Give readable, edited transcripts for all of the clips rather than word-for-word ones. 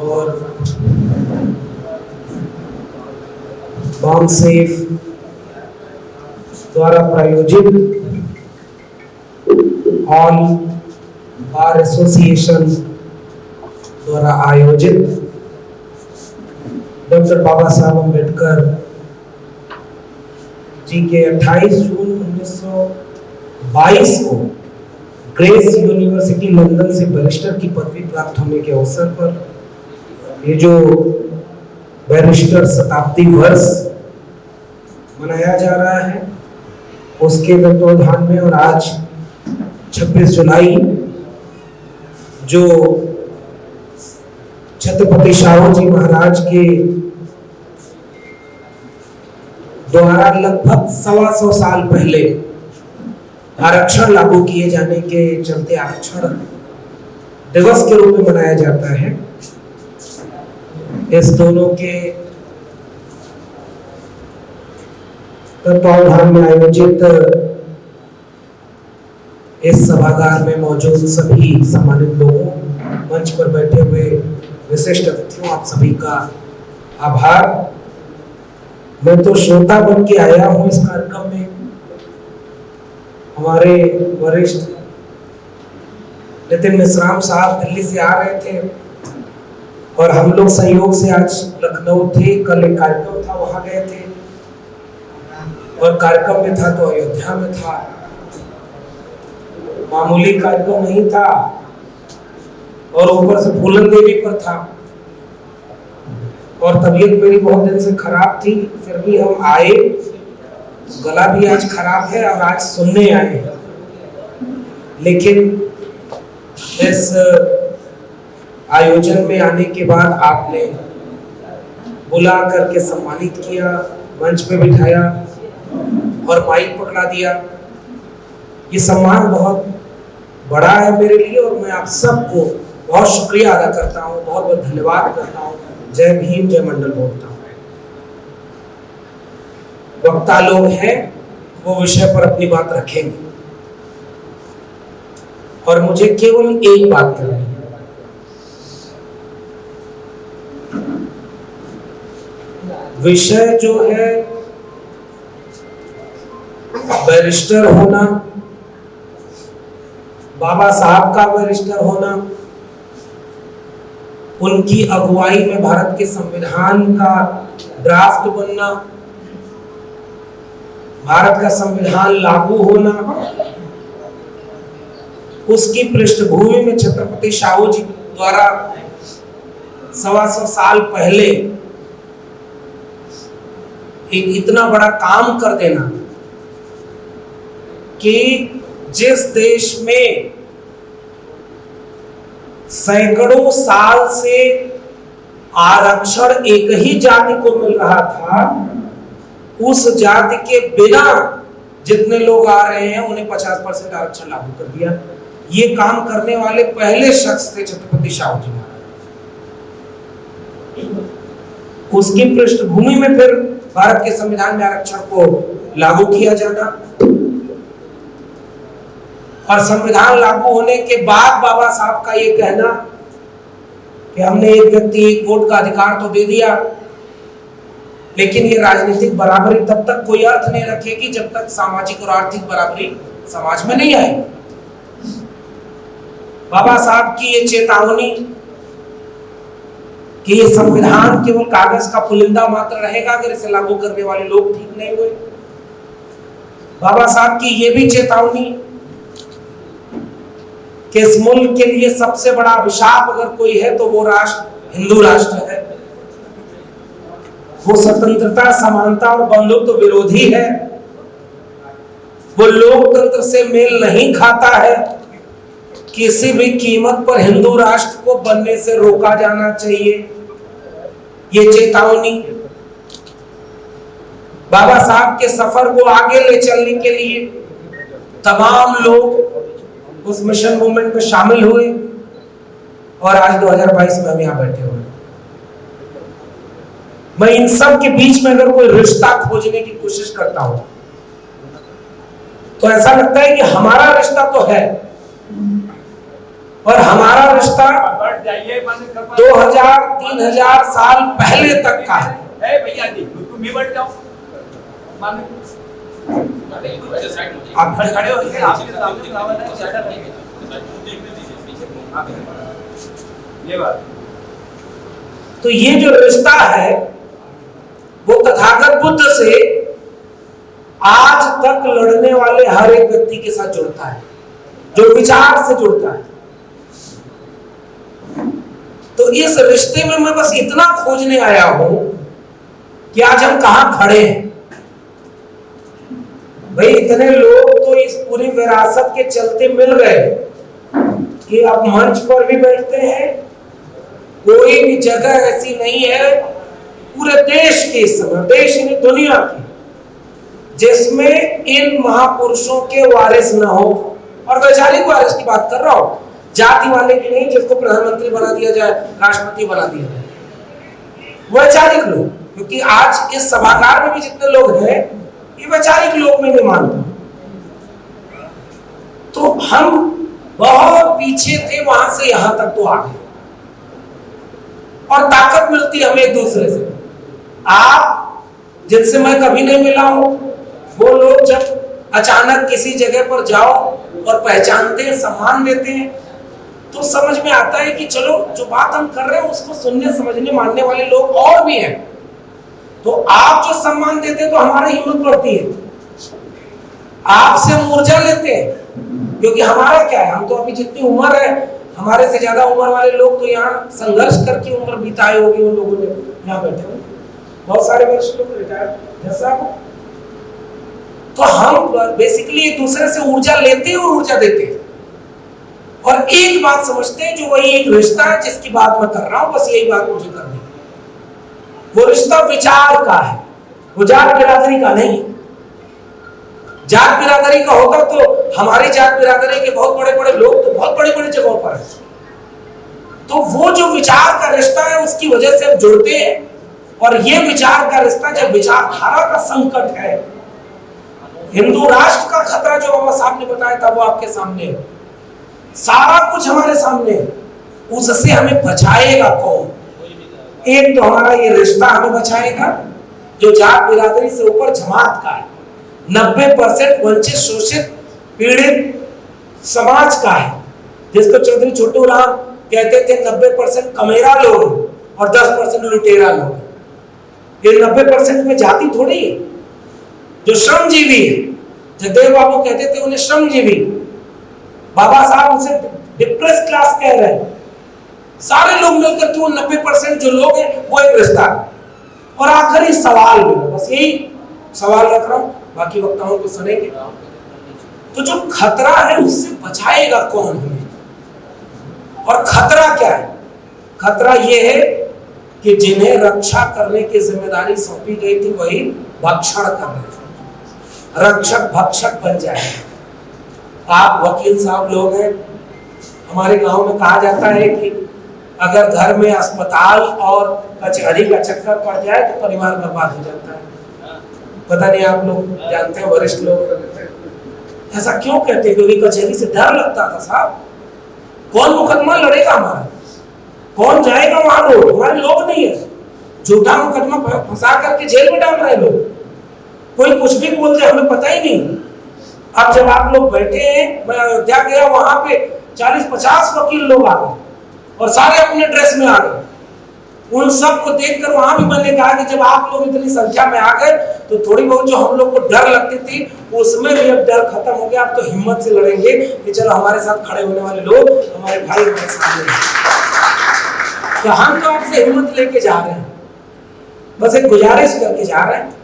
और बामसेफ द्वारा प्रायोजित ऑल बार एसोसिएशन द्वारा आयोजित डॉक्टर बाबा साहब अम्बेडकर जी के 28 जून 1922 को ग्रेस यूनिवर्सिटी लंदन से बैरिस्टर की पदवी प्राप्त होने के अवसर पर ये जो बैरिस्टर शताब्दी वर्ष मनाया जा रहा है उसके तत्वावधान में, और आज 26 जुलाई जो छत्रपति शाहू जी महाराज के द्वारा लगभग 125 साल पहले आरक्षण लागू किए जाने के चलते आरक्षण दिवस के रूप में मनाया जाता है। इस दोनों के तत्वावधान में आयोजित इस सभागार में मौजूद सभी सम्मानित लोगों, मंच पर बैठे हुए विशिष्ट अतिथियों, आप सभी का आभार। मैं तो श्रोता बन के आया हूं इस कार्यक्रम में। हमारे वरिष्ठ नितिन मिश्राम साहब दिल्ली से आ रहे थे और हम लोग संयोग से आज लखनऊ थे, कल एक कार्यक्रम था वहां गए थे, और कार्यक्रम में था तो अयोध्या में था। मामूली कार्यक्रम नहीं था और ऊपर से फूलन देवी पर था, और तबीयत मेरी बहुत दिन से खराब थी, फिर भी हम आए। गला भी आज खराब है और आज सुनने आए, लेकिन इस आयोजन में आने के बाद आपने बुला करके सम्मानित किया, मंच पे बिठाया और माइक पकड़ा दिया। ये सम्मान बहुत बड़ा है मेरे लिए और मैं आप सबको बहुत शुक्रिया अदा करता हूँ, बहुत बहुत धन्यवाद करता हूँ। जय भीम, जय मंडल बोलता हूँ। वक्ता लोग हैं, वो विषय पर अपनी बात रखेंगे और मुझे केवल एक बात करनी है। विषय जो है बैरिस्टर होना, बाबा साहब का बैरिस्टर होना, उनकी अगुवाई में भारत के संविधान का ड्राफ्ट बनना, भारत का संविधान लागू होना, उसकी पृष्ठभूमि में छत्रपति शाहू जी द्वारा 125 साल पहले एक इतना बड़ा काम कर देना कि जिस देश में सैकड़ों साल से आरक्षण एक ही जाति को मिल रहा था, उस जाति के बिना जितने लोग आ रहे हैं उन्हें 50% आरक्षण लागू कर दिया। ये काम करने वाले पहले शख्स थे छत्रपति शाहू जी महाराज। उसकी पृष्ठभूमि में फिर भारत के संविधान में आरक्षण को लागू किया जाना, और संविधान लागू होने के बाद बाबा साहब का ये कहना कि हमने एक व्यक्ति एक वोट का अधिकार तो दे दिया, लेकिन ये राजनीतिक बराबरी तब तक कोई अर्थ नहीं रखेगी जब तक सामाजिक और आर्थिक बराबरी समाज में नहीं आएगी। बाबा साहब की ये चेतावनी कि ये संविधान केवल कागज का पुलिंदा मात्र रहेगा अगर इसे लागू करने वाले लोग ठीक नहीं हुए। बाबा साहब की ये भी चेतावनी कि इस मुल्क के लिए सबसे बड़ा अभिशाप अगर कोई है तो वो राष्ट्र हिंदू राष्ट्र है। वो स्वतंत्रता, समानता और बंधुत्व विरोधी है। वो लोकतंत्र से मेल नहीं खाता है। किसी भी कीमत पर हिंदू राष्ट्र को बनने से रोका जाना चाहिए। ये चेतावनी बाबा साहब के सफर को आगे ले चलने के लिए तमाम लोग उस मिशन मूवमेंट में शामिल हुए और आज 2022 में हम यहाँ बैठे हुए। मैं इन सब के बीच में अगर कोई रिश्ता खोजने की कोशिश करता हूं तो ऐसा लगता है कि हमारा रिश्ता तो है, और हमारा रिश्ता 2000-3000 साल पहले तक का है। भैया जी तुम भी बैठ जाओ, आप खड़े हो ये बात। तो ये जो रिश्ता है वो तथागत बुद्ध से आज तक लड़ने वाले हर एक व्यक्ति के साथ जुड़ता है, जो विचार से जुड़ता है। तो इस रिश्ते में मैं बस इतना खोजने आया हूं कि आज हम कहां खड़े हैं। भाई इतने लोग तो इस पूरी विरासत के चलते मिल गए कि अब मंच पर भी बैठते हैं। कोई भी जगह ऐसी नहीं है पूरे देश की, इस समय देश नहीं दुनिया की, जिसमें इन महापुरुषों के वारिस ना हो। और वैचारिक वारिस की बात कर रहा हूं, जाति वाले की नहीं जिसको प्रधानमंत्री बना दिया जाए, राष्ट्रपति बना दिया जाए। वैचारिक लोग, क्योंकि आज इस सभागार में भी जितने लोग हैं ये वैचारिक लोग में नहीं मानते। तो हम बहुत पीछे थे, वहां से यहां तक तो आ गए और ताकत मिलती है हमें एक दूसरे से। आप जिनसे मैं कभी नहीं मिला हूं, वो लोग जब अचानक किसी जगह पर जाओ और पहचानते हैं, सम्मान देते हैं, तो समझ में आता है कि चलो जो बात हम कर रहे हैं उसको सुनने समझने मानने वाले लोग और भी हैं। तो आप जो सम्मान देते हैं तो हमारी हिम्मत बढ़ती है, आपसे हम ऊर्जा लेते हैं। क्योंकि हमारा क्या है, हम तो अभी जितनी उम्र है, हमारे से ज्यादा उम्र वाले लोग तो यहाँ संघर्ष करके उम्र बिताई होगी। उन लोगों ने यहाँ बैठे हुए बहुत सारे वरिष्ठ लोग रिटायर जैसा। तो हम बेसिकली एक दूसरे से ऊर्जा लेते हैं और ऊर्जा देते हैं, और एक बात समझते हैं जो वही एक रिश्ता है जिसकी बात मैं कर रहा हूं। बस यही बात मुझे करनी है। वो रिश्ता विचार का है, वो जात बिरादरी का नहीं है। जात बिरादरी का होता तो हमारी जात बिरादरी के बहुत बड़े बड़े लोग तो बहुत बड़ी बड़ी जगहों पर है। तो वो जो विचार का रिश्ता है उसकी वजह से हम जुड़ते हैं। और ये विचार का रिश्ता जब विचारधारा का संकट है, हिंदू राष्ट्र का खतरा जो बाबा साहब ने बताया था वो आपके सामने है, सारा कुछ हमारे सामने है। उससे हमें बचाएगा कौन? एक तो हमारा ये रिश्ता हमें बचाएगा जो जात बिरादरी से ऊपर जमात का है। 90% वंचित शोषित पीड़ित समाज का है, जिसको चौधरी छोटू राम कहते थे 90% कमेरा लोग और 10% लुटेरा लोग। ये 90% में जाति थोड़ी है। जो श्रमजीवी है, जगदेव बाबू कहते थे उन्हें श्रमजीवी, बाबा साहब उसे डिप्रेस क्लास कह रहे हैं। सारे लोग मिलकर के वो 90% जो लोग हैं वो एक रिश्ता। और आखिरी सवाल में बस यही सवाल रख रहा हूं, बाकी वक्ताओं को सुनेंगे। तो जो खतरा है उससे बचाएगा कौन हमें? और खतरा क्या है? खतरा यह है कि जिन्हें रक्षा करने की जिम्मेदारी सौंपी गई थी वही भक्षण कर रहे हैं, रक्षक भक्षक बन जाए। आप वकील साहब लोग हैं, हमारे गांव में कहा जाता है कि अगर घर में अस्पताल और कचहरी का चक्कर पड़ जाए तो परिवार बर्बाद हो जाता है। पता नहीं आप लोग जानते हैं, वरिष्ठ लोग ऐसा क्यों कहते हैं? क्योंकि कचहरी से डर लगता था साहब, कौन मुकदमा लड़ेगा हमारा, कौन जाएगा वहां? लोग हमारे लोग नहीं है, झूठा मुकदमा फंसा करके जेल में डाल रहे लोग, कोई कुछ भी बोल दे हमें पता ही नहीं। अब जब आप लोग बैठे हैं, मैं अयोध्या गया, वहां पे 40-50 वकील लोग आ गए और सारे अपने ड्रेस में आ गए। उन सब को देखकर वहां भी मैंने कहा कि जब आप लोग इतनी संख्या में आ गए तो थोड़ी बहुत जो हम लोग को डर लगती थी उसमें भी अब डर खत्म हो गया। अब तो हिम्मत से लड़ेंगे कि चलो हमारे साथ खड़े होने वाले लोग हमारे भाई हमारे सामने हैं। तो हम तो आपसे हिम्मत लेके जा रहे हैं, बस एक गुजारिश करके जा रहे हैं।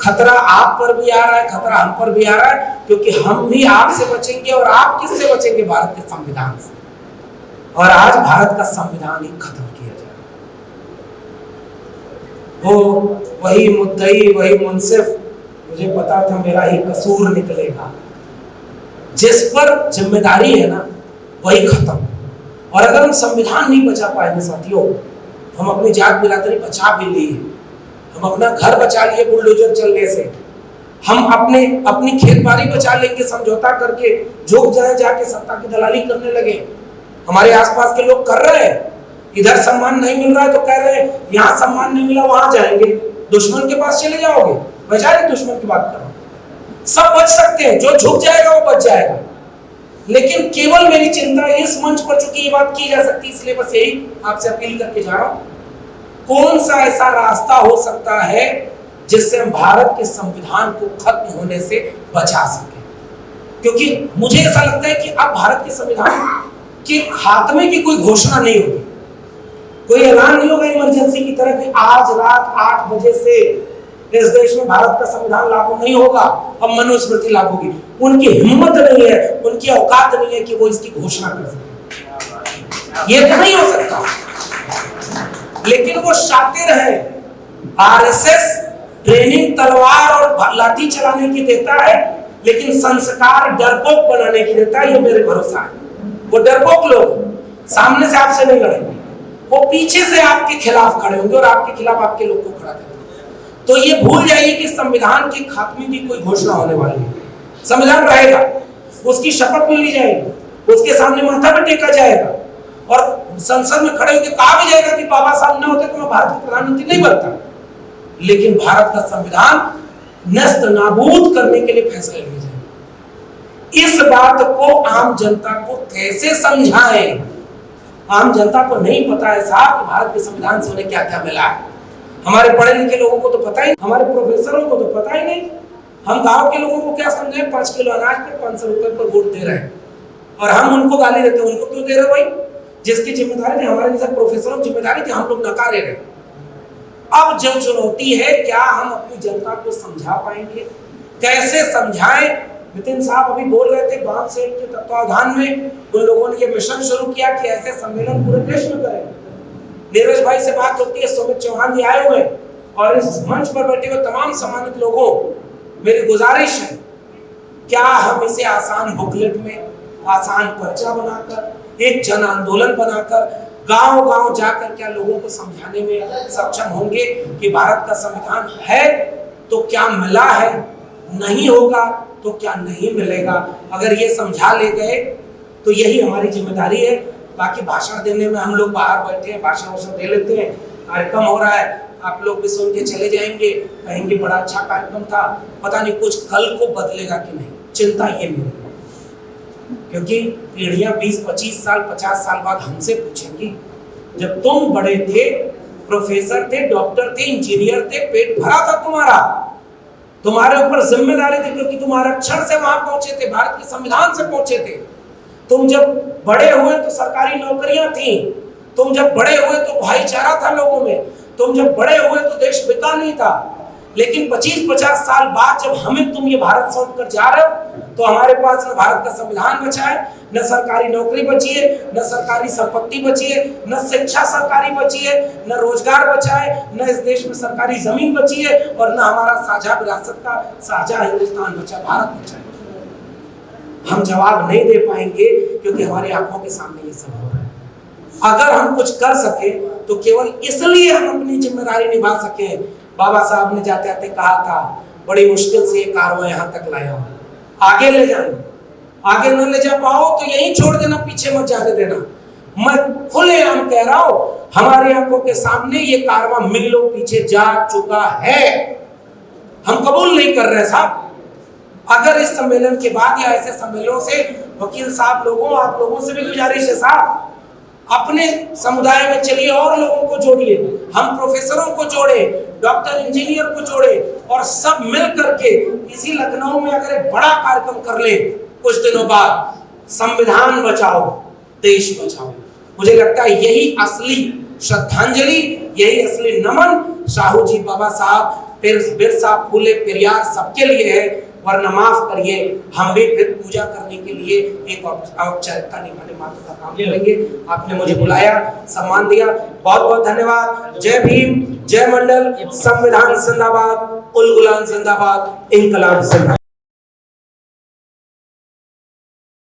खतरा आप पर भी आ रहा है, खतरा हम पर भी आ रहा है, क्योंकि हम भी आपसे बचेंगे। और आप किससे बचेंगे? भारत के संविधान से। और आज भारत का संविधान ही खत्म किया जाए। वो वही मुद्दई, वही मुंसिफ, मुझे पता था मेरा ही कसूर निकलेगा, जिस पर जिम्मेदारी है ना वही खत्म। और अगर हम संविधान नहीं बचा पाएंगे साथियों, हम अपनी जात बिरादरी बचा भी लिए, हम अपना घर बचा लिए बुलडोजर चलने से, हम अपनी खेत बाड़ी बचा लेंगे समझौता करके, झुक जाए जाके सत्ता की दलाली करने लगे, हमारे आसपास के लोग कर रहे हैं, इधर सम्मान नहीं मिल रहा है तो कह रहे हैं यहाँ सम्मान नहीं मिला वहां जाएंगे, दुश्मन के पास चले जाओगे। बेचारे दुश्मन की बात करो, सब बच सकते हैं, जो झुक जाएगा वो बच जाएगा। लेकिन केवल मेरी चिंता इस मंच पर चूंकि ये बात की जा सकती है, इसलिए बस यही आपसे अपील करके जा रहा हूं, कौन सा ऐसा रास्ता हो सकता है जिससे हम भारत के संविधान को खत्म होने से बचा सके। क्योंकि मुझे ऐसा लगता है कि अब भारत के संविधान के खात्मे की कोई घोषणा नहीं होगी, कोई ऐलान नहीं होगा इमरजेंसी की तरह कि आज रात 8 बजे से इस देश में भारत का संविधान लागू नहीं होगा, अब मनुस्मृति लागू होगी। उनकी हिम्मत नहीं है, उनकी औकात नहीं है कि वो इसकी घोषणा कर सके, ये तो नहीं हो सकता। लेकिन वो शातिर है, आरएसएस ट्रेनिंग तलवार और लाठी चलाने की देता है, लेकिन संस्कार डरपोक बनाने की देता है, ये मेरे भरोसा है। वो डरपोक लोग सामने से आपसे नहीं लड़ेंगे, वो पीछे से आपके खिलाफ खड़े होंगे और आपके खिलाफ आपके लोग को खड़ा करेंगे। तो ये भूल जाइए कि संविधान के खात्मे की कोई घोषणा होने वाली है। संविधान रहेगा, उसकी शपथ मिली जाएगी, उसके सामने माथा पे टेका जाएगा और संसद में खड़े होकर कहा भी जाएगा कि बाबा साहब न होते तो मैं भारत का प्रधानमंत्री नहीं बनता। लेकिन भारत का संविधान नष्ट नाबूद करने के लिए फैसले लिए जाएंगे। इस बात को आम जनता को कैसे समझाएं? आम जनता को नहीं पता है साहब कि भारत के संविधान से उन्हें क्या क्या मिला है। हमारे पढ़े लिखे लोगों को तो पता ही, हमारे प्रोफेसरों को तो पता ही नहीं। हम गांव के लोगों को क्या समझे, 5 किलो अनाज पर 500 रुपए पर वोट दे रहे हैं और हम उनको गाली देते हैं। उनको क्यों दे रहे भाई? जिसकी जिम्मेदारी थी, हमारे जैसे प्रोफेसरों की जिम्मेदारी थी, हम लोग नकारे रहे। अब जो चुनौती है, क्या हम अपनी जनता को समझा पाएंगे? कैसे समझाएं? नितिन साहब अभी बोल रहे थे, बाम सेठ के तत्वावधान में उन लोगों ने ये मिशन शुरू किया कि ऐसे सम्मेलन पूरे देश में करें। नीरज भाई से बात होती है, सुमित चौहान जी आए हुए और इस मंच पर बैठे हुए तमाम सम्मानित लोगों, मेरी गुजारिश है, क्या हम इसे आसान बुकलेट में, आसान पर्चा बनाकर, एक जन आंदोलन बनाकर गांव-गांव जाकर क्या लोगों को समझाने में सक्षम होंगे कि भारत का संविधान है तो क्या मिला है, नहीं होगा तो क्या नहीं मिलेगा। अगर ये समझा ले गए तो यही हमारी जिम्मेदारी है। बाकी भाषण देने में हम लोग बाहर बैठे हैं, भाषण दे लेते हैं, कार्यक्रम हो रहा है, आप लोग भी सुन के चले जाएंगे, कहेंगे बड़ा अच्छा कार्यक्रम था, पता नहीं कुछ कल को बदलेगा कि नहीं। चिंता ये मेरी, क्योंकि पीढ़ियां 20, 25 साल, 50 साल बाद हमसे पूछेंगी, जब तुम बड़े थे, प्रोफेसर थे, डॉक्टर थे, इंजीनियर थे, पेट भरा था तुम्हारा, तुम्हारे ऊपर जिम्मेदारी थी, क्योंकि तुम आरक्षण से वहां पहुंचे थे, भारत के संविधान से पहुंचे थे। तुम जब बड़े हुए तो सरकारी नौकरियां थी, तुम जब बड़े हुए तो भाईचारा था लोगों में, तुम जब बड़े हुए तो देश बिका नहीं था। लेकिन 25-50 साल बाद जब हमें तुम ये भारत सौंप कर जा रहे हो, तो हमारे पास न भारत का संविधान बचा है, न सरकारी नौकरी बची है, न सरकारी संपत्ति बची है, न शिक्षा सरकारी बची है, न रोजगार बचा है, न इस देश में सरकारी जमीन बची है, और न हमारा साझा विरासत का साझा हिंदुस्तान बचा, भारत बचा है। हम जवाब नहीं दे पाएंगे क्योंकि हमारी आंखों के सामने ये सब हो रहा है। अगर हम कुछ कर सके तो केवल इसलिए हम अपनी जिम्मेदारी निभा सके। बाबा साहब ने जाते जाते कहा था, बड़ी मुश्किल से ये कारवां यहाँ तक लाया हूं, आगे ले जाए, आगे न ले जा पाओ तो यहीं छोड़ देना, पीछे मत जाने देना। मैं खुलेआम कह रहा हूं, हमारी आंखों के सामने ये कारवां मीलों पीछे जा चुका है, हम कबूल नहीं कर रहे साहब। अगर इस सम्मेलन के बाद या ऐसे सम्मेलनों से, वकील साहब लोगों, आप लोगों से भी गुजारिश है साहब, अपने समुदाय में चलिए और लोगों को जोड़िए, हम प्रोफेसरों को जोड़े, डॉक्टर इंजीनियर को जोड़े, और सब मिल करके इसी लखनऊ में अगर एक बड़ा कार्यक्रम कर ले कुछ दिनों बाद, संविधान बचाओ देश बचाओ। मुझे लगता है यही असली श्रद्धांजलि, यही असली नमन साहू जी, बाबा साहब, बिरसा, फूले, पेरियार सबके लिए है। वरना माफ करिए, हम भी फिर पूजा करने के लिए एक औपचारिकता निभाने मात्र का काम करेंगे। आपने मुझे बुलाया, सम्मान दिया, बहुत बहुत धन्यवाद। जय भीम, जय मंडल, संविधान जिंदाबाद, उल गुलाम जिंदाबाद, इनकलाब जिंदाबाद।